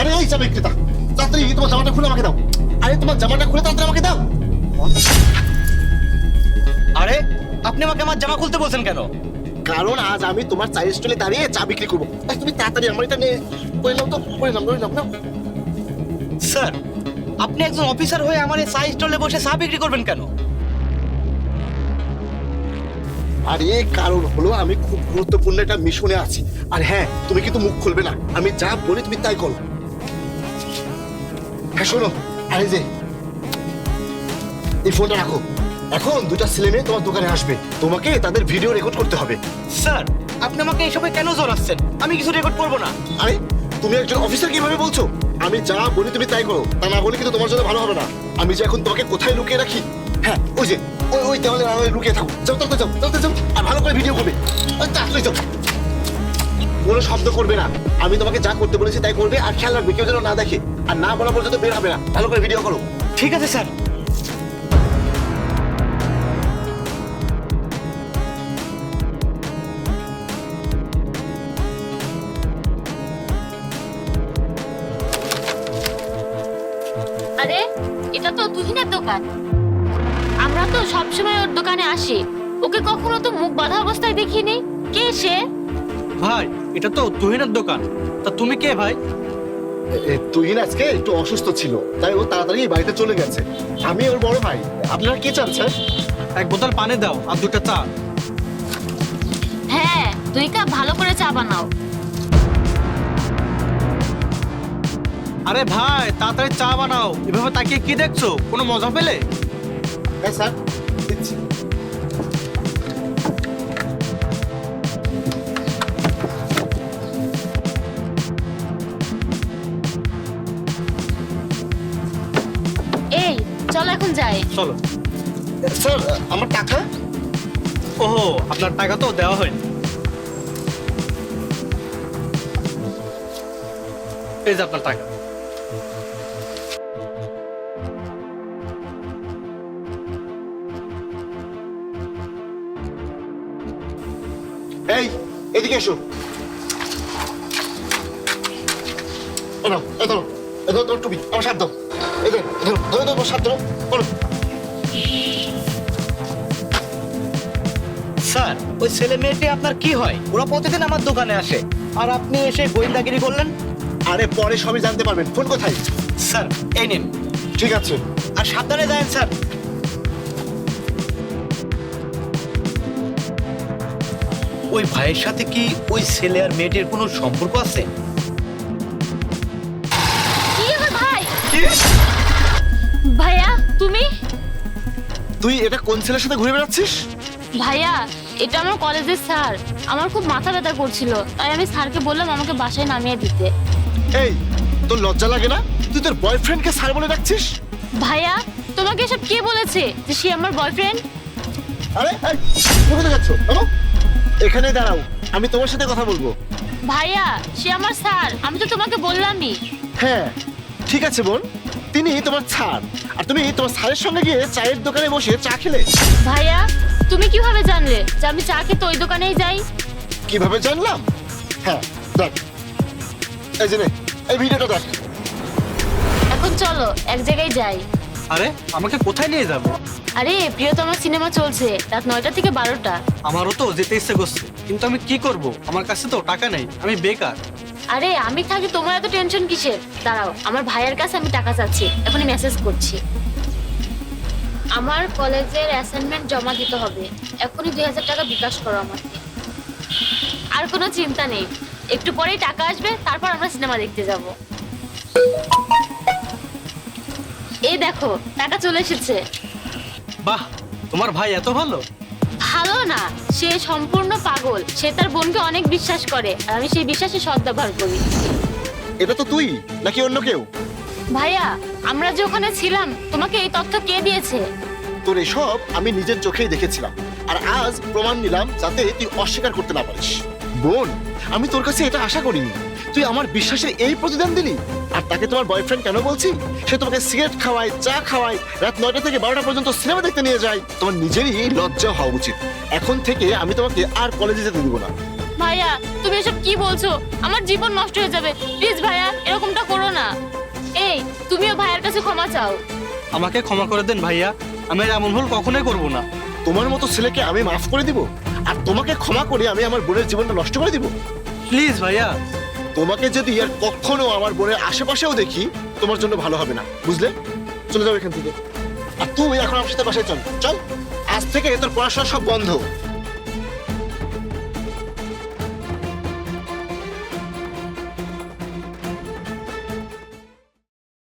আরে এই চা বিক্রেতা, তাড়াতাড়ি তোমার জামাটা খুলে আমাকে দাও। আরে তোমার জামাটা খুলে তাড়াতাড়ি আমাকে দাও। আরে আপনি আমাকে আমার জামা খুলতে বলছেন কেন? কারণ আজ আমি তোমার চায়ের স্টলে দাঁড়িয়ে চা বিক্রি করবো। তুমি তাড়াতাড়ি আমার এটা নিয়ে করে নাও তো, করে নাও না। স্যার, আপনি একজন অফিসার হয়ে আমার এই চা স্টলে বসে চা বিক্রি করবেন কেন? আরে কারণ হলো আমি খুব গুরুত্বপূর্ণ একটা মিশনে আছি। আর হ্যাঁ, তুমি কিন্তু মুখ খুলবে না, আমি যা বলি তুমি তাই করো। হ্যাঁ শোনো, আরে যে এই ফোনটা রাখো। এখন দুটা ছেলে মেয়ে তোমার দোকানে আসবে, তোমাকে তাদের ভিডিও রেকর্ড করতে হবে। স্যার, আপনি আমাকে এসবে কেন জড়াচ্ছেন? আমি কিছু রেকর্ড করবো না। আরে তুমি একজন অফিসার কিভাবে বলছো? আমি যা বলি তুমি তাই করো, তা না বলে কিন্তু তোমার জন্য ভালো হবে না। আমি যে এখন তোমাকে কোথায় লুকিয়ে রাখি, হ্যাঁ ওই যে ওই দেওয়ালের আড়ালে লুকিয়ে থাকো। যাও তাড়াতাড়ি যাও, তাড়াতাড়ি যাও, আর ভালো করে ভিডিও করবে। তাড়াতাড়ি যাও, কোনো শব্দ করবে না। আমি তোমাকে যা করতে বলেছি তাই করবে, আর খেয়াল রাখবে কেউ যেন না দেখে, আর না বলা পর্যন্ত বের হবে না। ভালো করে ভিডিও করো। ঠিক আছে স্যার। আরে এটা তো তুহিনের দোকান। আমরা তো সবসময় ওর দোকানে আসি, ওকে কখনো তো মুখ বাঁধা অবস্থায় দেখিনি। কে সে? ভাই, এটা তো তুহিনের দোকান। তা তুমি কে ভাই? তুহিন আজকে একটু অসুস্থ ছিল, তাই ও তাড়াতাড়ি এই বাড়িতে চলে গেছে। আমি ওর বড় ভাই। আপনারা কি চান স্যার? এক বোতল পানি দাও আর দুটো চা। হ্যাঁ, 2 কাপ ভালো করে চা বানাও। আরে ভাই, তাড়াতাড়ি চা বানাও। এভাবে তাকিয়ে কি দেখছো? কোনো মজা পেলে? হ্যাঁ স্যার, দিচ্ছি। এই চল এখন যাই। চলো। স্যার আমার টাকা? ওহো, আপনার টাকা তো দেওয়া হয়নি। এই যে আপনার টাকা। এই এদিকে এসো। এই নাও, এই ধরো, এই ধরো তোমার টুপি, আমার শার্ট দাও। এই ধরো, ধরো তোমার শার্ট ধরো, বলো। স্যার, ওই ছেলে মেয়েটি আপনার কি হয়? ওরা প্রতিদিন আমার দোকানে আসে, আর আপনি এসে গোয়েন্দাগিরি করলেন। আরে পরে সবই জানতে পারবেন। ফোন কোথায়? স্যার, এই নিন। ঠিক আছে। আর সাবধানে যাবেন স্যার। ওই ভাইয়ের সাথে কি ওই ছেলে আর মেয়েটির কোনো সম্পর্ক আছে? কি হলো ভাই? ভাইয়া তুমি? তুই এটা কোন ছেলের সাথে ঘুরে বেড়াচ্ছিস? ভাইয়া, এটা আমার কলেজের স্যার। আমার খুব মাথা ব্যথা করছিল, তাই আমি স্যারকে বললাম আমাকে বাসায় নামিয়ে দিতে। এই তোর লজ্জা লাগে না? তুই তোর বয়ফ্রেন্ডকে স্যার বলে ডাকছিস? ভাইয়া, তোমাকে এসব কে বলেছে যে সে আমার বয়ফ্রেন্ড? আরে এই, কোথায় যাচ্ছ? নামো। এখানে দাঁড়াও, আমি তোমার সাথে কথা বলবো। ভাইয়া, সে আমার স্যার, আমি তো তোমাকে বললামই। হ্যাঁ ঠিক আছে বোন, তিনি তোমার স্যার, আর তুমি তোমার স্যারের সঙ্গে গিয়ে চায়ের দোকানে বসে চা খেলে। ভাইয়া, তুমি কিভাবে জানলে যে আমি চা খেতে ওই দোকানেই যাই? কিভাবে জানলাম? হ্যাঁ দেখ, এই যে নে, এই ভিডিওটা দেখ। এখন চলো এক জায়গায় যাই। আরে আমাকে কোথায় নিয়ে যাবে? আরে প্রিয়তমা সিনেমা চলছে রাত 9টা থেকে 12টা। আমারও তো যেতে ইচ্ছে করছে, কিন্তু আমি কি করব? আমার কাছে তো টাকা নেই, আমি বেকার। আরে আমি থাকি, তোমার এত টেনশন কিসের? দাঁড়াও, আমার ভাইয়ের কাছে আমি টাকা চাচ্ছি, এখনই মেসেজ করছি। আমার কলেজের অ্যাসাইনমেন্ট জমা দিতে হবে, এখনই 2000 টাকা বিকাশ করো আমাকে। আর কোনো চিন্তা নেই, একটু পরেই টাকা আসবে, তারপর আমরা সিনেমা দেখতে যাব। এই দেখো, টাকা চলে এসেছে। বাহ, তোমার ভাই এত ভালো? ভালো না, সে সম্পূর্ণ পাগল। সে তার বোনকে অনেক বিশ্বাস করে, আর আমি সেই বিশ্বাসে সদ্ব্যবহার করি। এটা তো তুই নাকি অন্য কেউ? ভাইয়া, আমরা যে ওখানে ছিলাম, তোমাকে এই তথ্য কে দিয়েছে? তোর এসব আমি নিজের চোখেই দেখেছিলাম, আর আজ প্রমাণ নিলাম যাতে তুই অস্বীকার করতে না পারিস। বোন, আমি তোর কাছে এটা আশা করিনি। তুই আমার বিশ্বাসের এই প্রতিদান দিলি। আর তাকে তোমার বয়ফ্রেন্ড কেন বলছি? সে তোমাকে সিগারেট খাওয়ায়, চা খাওয়ায়, রাত 9টা থেকে 12টা পর্যন্ত সিনেমা দেখতে নিয়ে যায়। তোমার নিজেরই লজ্জা হওয়া উচিত। এখন থেকে আমি তোমাকে আর কলেজে যেতে দিব না। ভাইয়া, তুমি এসব কি বলছো? আমার জীবন নষ্ট হয়ে যাবে। প্লিজ ভাইয়া, এরকমটা করো না। ক্ষমা চাও। আমাকে ক্ষমা করে দেন ভাইয়া, আমি আর এমন ভুল কখনোই করব না। তোমার মতো ছেলেকে আমি মাফ করে দিব আর তোমাকে ক্ষমা করে আমি আমার বোনের জীবনটা নষ্ট করে দিব? প্লিজ ভাইয়া। তোমাকে যদি আর কখনো আমার বোনের আশেপাশেও দেখি তোমার জন্য ভালো হবে না, বুঝলে? চলে যাও এখান থেকে। আর তুই এখন আমার সাথে বাসায় চল। চল, আজ থেকে তোর পড়াশোনা সব বন্ধ।